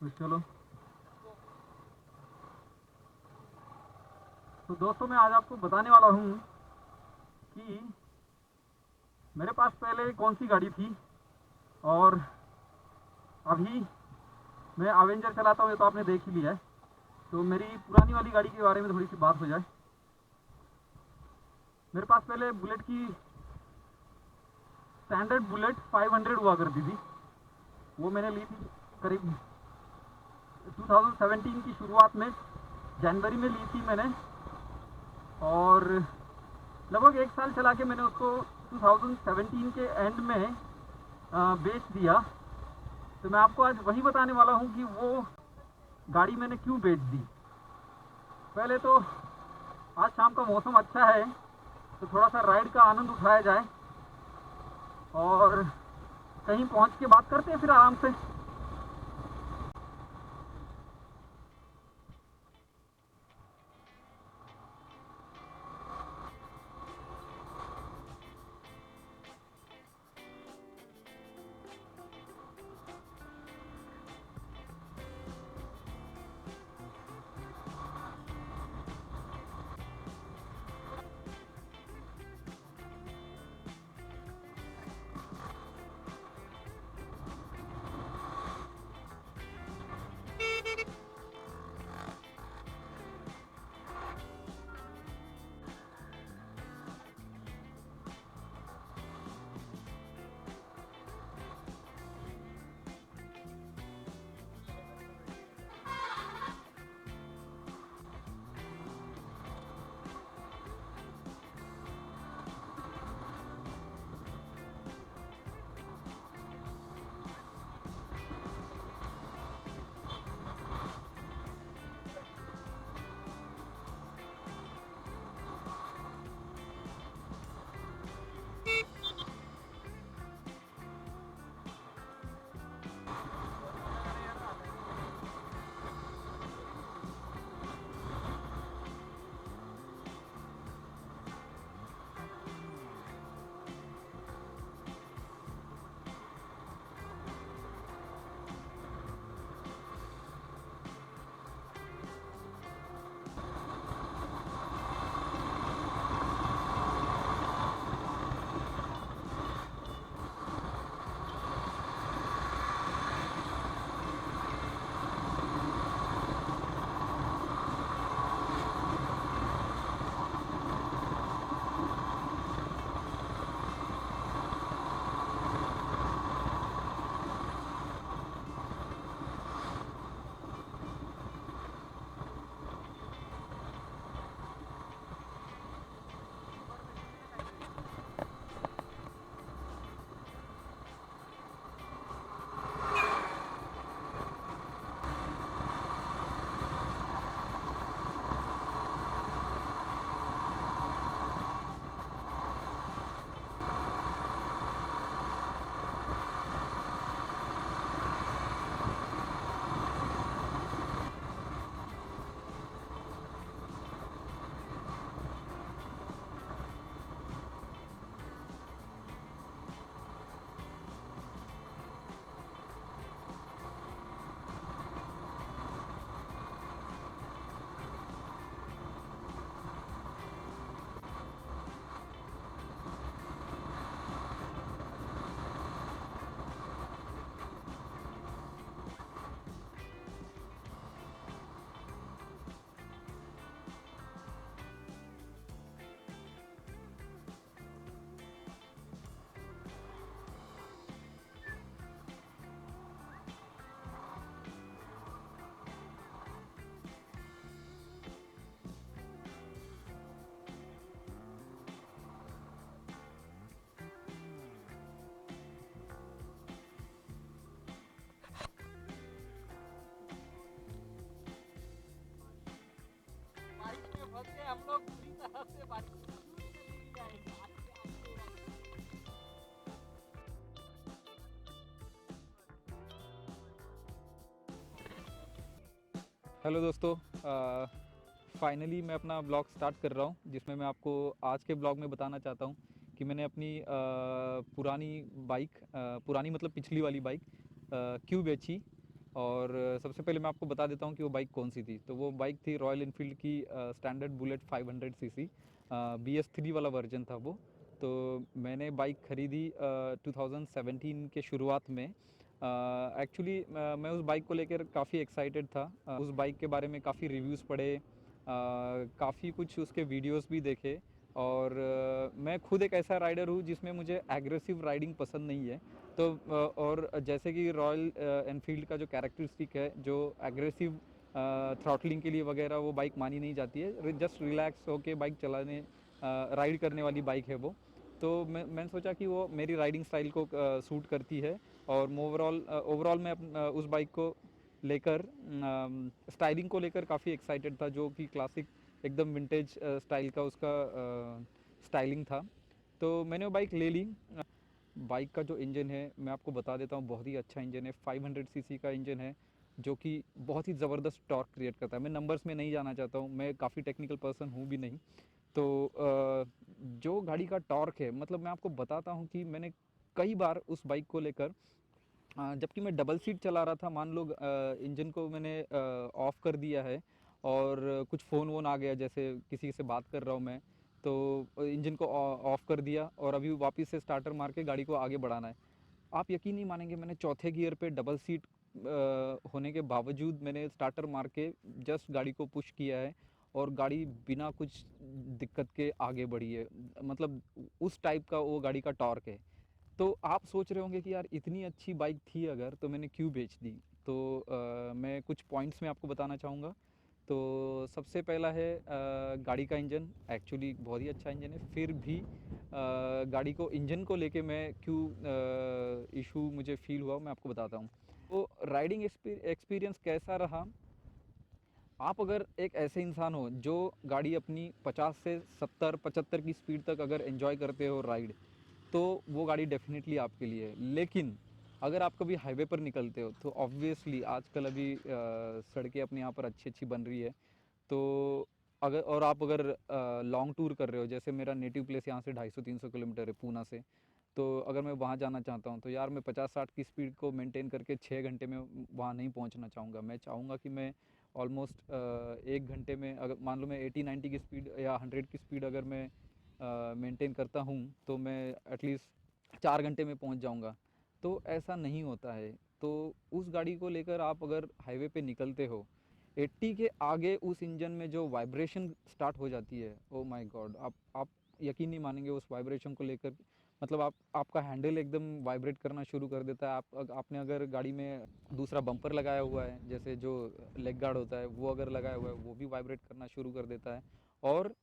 तो चलो, तो दोस्तों मैं आज आपको बताने वाला हूँ कि मेरे पास पहले कौन सी गाड़ी थी और अभी मैं अवेंजर चलाता हूँ, ये तो आपने देख ही लिया है। तो मेरी पुरानी वाली गाड़ी के बारे में थोड़ी सी बात हो जाए। मेरे पास पहले बुलेट की स्टैंडर्ड बुलेट 500 हुआ करती थी। वो मैंने ली थी करीब 2017 की शुरुआत में, जनवरी में ली थी मैंने। और लगभग एक साल चला के मैंने उसको 2017 के एंड में बेच दिया। तो मैं आपको आज वही बताने वाला हूँ कि वो गाड़ी मैंने क्यों बेच दी। पहले तो आज शाम का मौसम अच्छा है, तो थोड़ा सा राइड का आनंद उठाया जाए और कहीं पहुंच के बात करते हैं फिर आराम से। फंस गए हम लोग पूरी तरह से। बारिश में लेके जाएंगे हेलो दोस्तों, फाइनली मैं अपना ब्लॉग स्टार्ट कर रहा हूँ, जिसमें मैं आपको आज के ब्लॉग में बताना चाहता हूँ कि मैंने अपनी पुरानी बाइक, पुरानी मतलब पिछली वाली बाइक क्यों बेची और सबसे पहले मैं आपको बता देता हूँ कि वो बाइक कौन सी थी। तो वो बाइक थी रॉयल इनफील्ड की स्टैंडर्ड बुलेट 500 सीसी, BS3 वाला वर्जन था वो। तो मैंने बाइक ख़रीदी 2017 के शुरुआत में। एक्चुअली मैं उस बाइक को लेकर काफ़ी एक्साइटेड था। उस बाइक के बारे में काफ़ी रिव्यूज़ पढ़े, काफ़ी कुछ उसके वीडियोस भी देखे। और मैं खुद एक ऐसा राइडर हूँ जिसमें मुझे एग्रेसिव राइडिंग पसंद नहीं है। तो और जैसे कि रॉयल एनफील्ड का जो कैरेक्टरिस्टिक है, जो एग्रेसिव थ्रॉटलिंग के लिए वगैरह वो बाइक मानी नहीं जाती है, जस्ट रिलैक्स होके बाइक चलाने राइड करने वाली बाइक है वो। तो मैंने सोचा कि वो मेरी राइडिंग स्टाइल को सूट करती है। और ओवरऑल मैं उस बाइक को लेकर स्टाइलिंग को लेकर काफ़ी एक्साइटेड था, जो कि क्लासिक एकदम विंटेज स्टाइल का उसका स्टाइलिंग था। तो मैंने वो बाइक ले ली। बाइक का जो इंजन है मैं आपको बता देता हूँ, बहुत ही अच्छा इंजन है। 500 सीसी का इंजन है, जो कि बहुत ही ज़बरदस्त टॉर्क क्रिएट करता है। मैं नंबर्स में नहीं जाना चाहता हूँ, मैं काफ़ी टेक्निकल पर्सन हूँ भी नहीं। तो जो गाड़ी का टॉर्क है, मतलब मैं आपको बताता हूँ कि मैंने कई बार उस बाइक को लेकर जबकि मैं डबल सीट चला रहा था, मान लो इंजन को मैंने ऑफ़ कर दिया है और कुछ फ़ोन वोन आ गया, जैसे किसी से बात कर रहा हूँ मैं, तो इंजन को ऑफ़ कर दिया और अभी वापस से स्टार्टर मार के गाड़ी को आगे बढ़ाना है। आप यकीन नहीं मानेंगे, मैंने चौथे गियर पे डबल सीट होने के बावजूद मैंने स्टार्टर मार के जस्ट गाड़ी को पुश किया है और गाड़ी बिना कुछ दिक्कत के आगे बढ़ी है। मतलब उस टाइप का वो गाड़ी का टॉर्क है। तो आप सोच रहे होंगे कि यार इतनी अच्छी बाइक थी अगर, तो मैंने क्यों बेच दी। तो मैं कुछ पॉइंट्स में आपको बताना चाहूँगा। तो सबसे पहला है गाड़ी का इंजन एक्चुअली बहुत ही अच्छा इंजन है, फिर भी गाड़ी को इंजन को लेके मैं क्यों इशू मुझे फ़ील हुआ मैं आपको बताता हूँ। तो राइडिंग एक्सपीरियंस कैसा रहा। आप अगर एक ऐसे इंसान हो जो गाड़ी अपनी 50 से 70-75 की स्पीड तक अगर एंजॉय करते हो राइड, तो वो गाड़ी डेफिनेटली आपके लिए है। लेकिन अगर आप कभी हाईवे पर निकलते हो तो ऑब्वियसली आजकल अभी सड़कें अपने यहाँ पर अच्छी अच्छी बन रही है। तो अगर और आप अगर लॉन्ग टूर कर रहे हो, जैसे मेरा नेटिव प्लेस यहाँ से 250-300 किलोमीटर है पूना से, तो अगर मैं वहाँ जाना चाहता हूँ तो यार मैं 50-60 की स्पीड को मेंटेन करके 6 घंटे में वहाँ नहीं पहुँचना चाहूँगा। मैं चाहूँगा कि मैं ऑलमोस्ट 1 घंटे में, अगर मान लो मैं 80-90 की स्पीड या 100 की स्पीड अगर मैं मेंटेन करता हूँ, तो मैं एटलीस्ट 4 घंटे में पहुँच जाऊँगा। तो ऐसा नहीं होता है। तो उस गाड़ी को लेकर आप अगर हाईवे पे निकलते हो, 80 के आगे उस इंजन में जो वाइब्रेशन स्टार्ट हो जाती है, ओ माय गॉड, आप यकीन नहीं मानेंगे उस वाइब्रेशन को लेकर। मतलब आपका हैंडल एकदम वाइब्रेट करना शुरू कर देता है। आपने अगर गाड़ी में दूसरा बम्पर लगाया हुआ है, जैसे जो लेग गार्ड होता है वो अगर लगाया हुआ है, वो भी वाइब्रेट करना शुरू कर देता है। और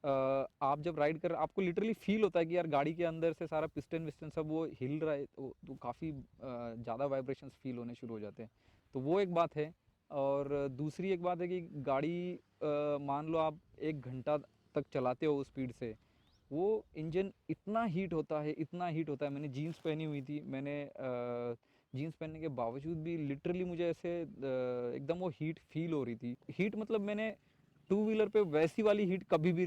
आप जब राइड कर, आपको लिटरली फील होता है कि यार गाड़ी के अंदर से सारा पिस्टन विस्टन सब वो हिल रहा है, तो काफ़ी ज़्यादा वाइब्रेशंस फील होने शुरू हो जाते हैं। तो वो एक बात है। और दूसरी एक बात है कि गाड़ी मान लो आप 1 घंटा तक चलाते हो उस स्पीड से, वो इंजन इतना हीट होता है, इतना हीट होता है। मैंने जीन्स पहनी हुई थी, मैंने जीन्स पहनने के बावजूद भी लिटरली मुझे ऐसे एकदम वो हीट फील हो रही थी। हीट मतलब मैंने टू व्हीलर पे वैसी वाली हीट कभी भी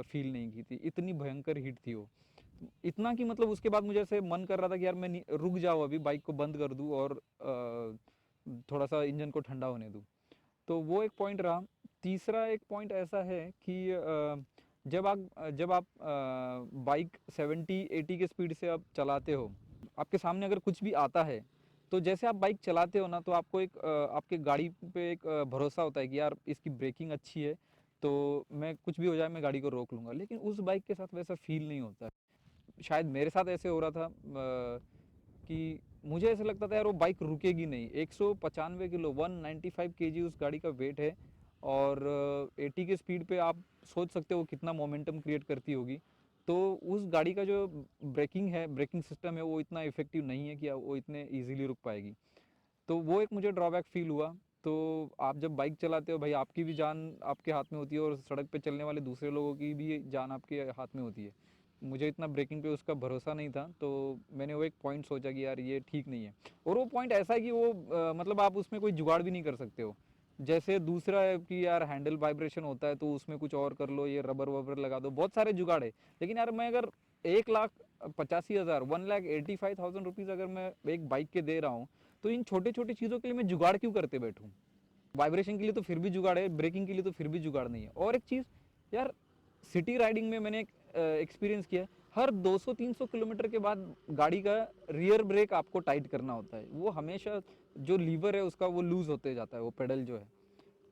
फील नहीं की थी, इतनी भयंकर हीट थी वो। इतना कि मतलब उसके बाद मुझे ऐसे मन कर रहा था कि यार मैं रुक जाऊँ, अभी बाइक को बंद कर दूँ और थोड़ा सा इंजन को ठंडा होने दूँ। तो वो एक पॉइंट रहा। तीसरा एक पॉइंट ऐसा है कि जब आप बाइक 70-80 के स्पीड से आप चलाते हो, आपके सामने अगर कुछ भी आता है, तो जैसे आप बाइक चलाते हो ना, तो आपको एक आपके गाड़ी पे एक भरोसा होता है कि यार इसकी ब्रेकिंग अच्छी है, तो मैं कुछ भी हो जाए मैं गाड़ी को रोक लूँगा। लेकिन उस बाइक के साथ वैसा फील नहीं होता है। शायद मेरे साथ ऐसे हो रहा था कि मुझे ऐसा लगता था यार वो बाइक रुकेगी नहीं। 195 किलो 195 केजी उस गाड़ी का वेट है। और 80 की स्पीड पे आप सोच सकते हो कितना मोमेंटम क्रिएट करती होगी। तो उस गाड़ी का जो ब्रेकिंग है, ब्रेकिंग सिस्टम है, वो इतना इफेक्टिव नहीं है कि वो इतने इजीली रुक पाएगी। तो वो एक मुझे ड्रॉबैक फील हुआ। तो आप जब बाइक चलाते हो भाई, आपकी भी जान आपके हाथ में होती है और सड़क पे चलने वाले दूसरे लोगों की भी जान आपके हाथ में होती है। मुझे इतना ब्रेकिंग पे उसका भरोसा नहीं था, तो मैंने वो एक पॉइंट सोचा कि यार ये ठीक नहीं है। और वो पॉइंट ऐसा है कि वो मतलब आप उसमें कोई जुगाड़ भी नहीं कर सकते हो। जैसे दूसरा है कि यार हैंडल वाइब्रेशन होता है, तो उसमें कुछ और कर लो, ये रबर वबर लगा दो, बहुत सारे जुगाड़ है। लेकिन यार मैं अगर 1,85,000 1,85,000 रुपीज़ अगर मैं एक बाइक के दे रहा हूँ, तो इन छोटे छोटे चीज़ों के लिए मैं जुगाड़ क्यों करते बैठूँ? वाइब्रेशन के लिए तो फिर भी जुगाड़ है, ब्रेकिंग के लिए तो फिर भी जुगाड़ नहीं है। और एक चीज़ यार, सिटी राइडिंग में मैंने एक एक्सपीरियंस किया, हर 200-300 किलोमीटर के बाद गाड़ी का रियर ब्रेक आपको टाइट करना होता है। वो हमेशा जो लीवर है उसका वो लूज़ होते जाता है, वो पेडल जो है।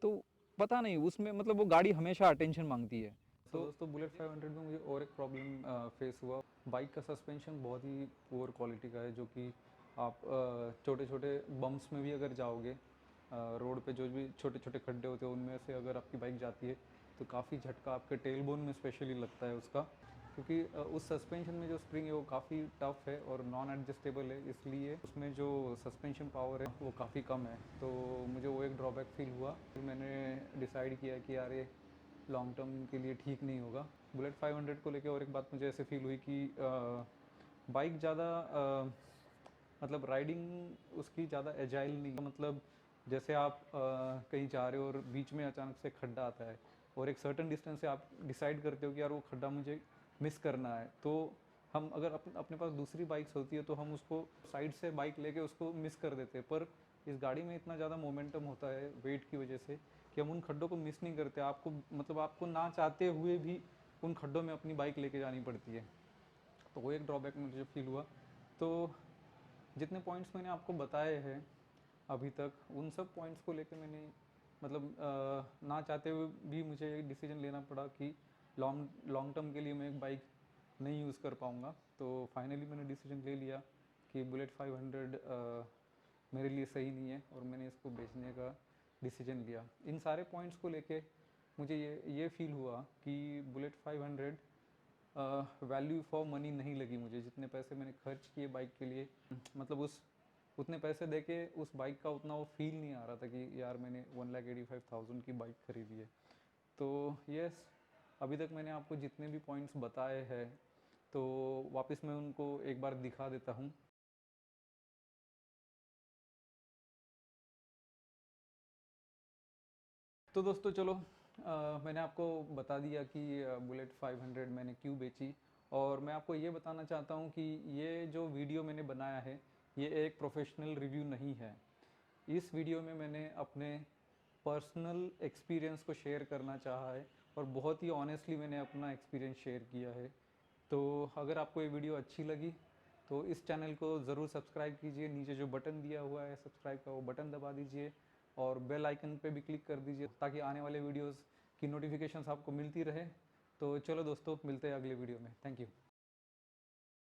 तो पता नहीं उसमें मतलब वो गाड़ी हमेशा अटेंशन मांगती है। तो दोस्तों बुलेट 500 में मुझे और एक प्रॉब्लम फेस हुआ। बाइक का सस्पेंशन बहुत ही पुअर क्वालिटी का है, जो कि आप छोटे छोटे बम्प्स में भी अगर जाओगे, रोड पे जो भी छोटे छोटे खड्डे होते हैं उनमें से अगर आपकी बाइक जाती है तो काफ़ी झटका आपके टेल बोन में स्पेशली लगता है उसका, क्योंकि उस सस्पेंशन में जो स्प्रिंग है वो काफ़ी टफ है और नॉन एडजस्टेबल है, इसलिए उसमें जो सस्पेंशन पावर है वो काफ़ी कम है। तो मुझे वो एक ड्रॉबैक फील हुआ। फिर मैंने डिसाइड किया कि यार ये लॉन्ग टर्म के लिए ठीक नहीं होगा। बुलेट 500 को लेके और एक बात मुझे ऐसे फील हुई कि बाइक ज़्यादा मतलब राइडिंग उसकी ज़्यादा एजाइल नहीं, मतलब जैसे आप कहीं जा रहे हो और बीच में अचानक से खड्डा आता है और एक सर्टन डिस्टेंस से आप डिसाइड करते हो कि यार वो खड्डा मुझे मिस करना है, तो हम अगर अपने पास दूसरी बाइक्स होती है तो हम उसको साइड से बाइक लेके उसको मिस कर देते हैं। पर इस गाड़ी में इतना ज़्यादा मोमेंटम होता है वेट की वजह से कि हम उन खड्डों को मिस नहीं करते। आपको मतलब आपको ना चाहते हुए भी उन खड्डों में अपनी बाइक लेके जानी पड़ती है। तो वो एक ड्रॉबैक मुझे फील हुआ। तो जितने पॉइंट्स मैंने आपको बताए हैं अभी तक, उन सब पॉइंट्स को लेके मैंने मतलब ना चाहते हुए भी मुझे एक डिसीजन लेना पड़ा कि लॉन्ग लॉन्ग टर्म के लिए मैं एक बाइक नहीं यूज़ कर पाऊँगा। तो फाइनली मैंने डिसीजन ले लिया कि बुलेट 500 मेरे लिए सही नहीं है और मैंने इसको बेचने का डिसीजन लिया। इन सारे पॉइंट्स को लेके मुझे ये फील हुआ कि बुलेट 500 वैल्यू फॉर मनी नहीं लगी मुझे। जितने पैसे मैंने खर्च किए बाइक के लिए, मतलब उस उतने पैसे देके उस बाइक का उतना वो फील नहीं आ रहा था कि यार मैंने 1,85,000 की बाइक खरीदी है। तो यस, अभी तक मैंने आपको जितने भी पॉइंट्स बताए हैं तो वापस मैं उनको एक बार दिखा देता हूँ। तो दोस्तों चलो, मैंने आपको बता दिया कि बुलेट 500 मैंने क्यों बेची, और मैं आपको ये बताना चाहता हूँ कि ये जो वीडियो मैंने बनाया है ये एक प्रोफेशनल रिव्यू नहीं है। इस वीडियो में मैंने अपने पर्सनल एक्सपीरियंस को शेयर करना चाहा है और बहुत ही ऑनेस्टली मैंने अपना एक्सपीरियंस शेयर किया है। तो अगर आपको ये वीडियो अच्छी लगी तो इस चैनल को ज़रूर सब्सक्राइब कीजिए। नीचे जो बटन दिया हुआ है सब्सक्राइब का, वो बटन दबा दीजिए और बेल आइकन पे भी क्लिक कर दीजिए ताकि आने वाले वीडियोस की नोटिफिकेशंस आपको मिलती रहे। तो चलो दोस्तों, मिलते हैं अगले वीडियो में। Thank you.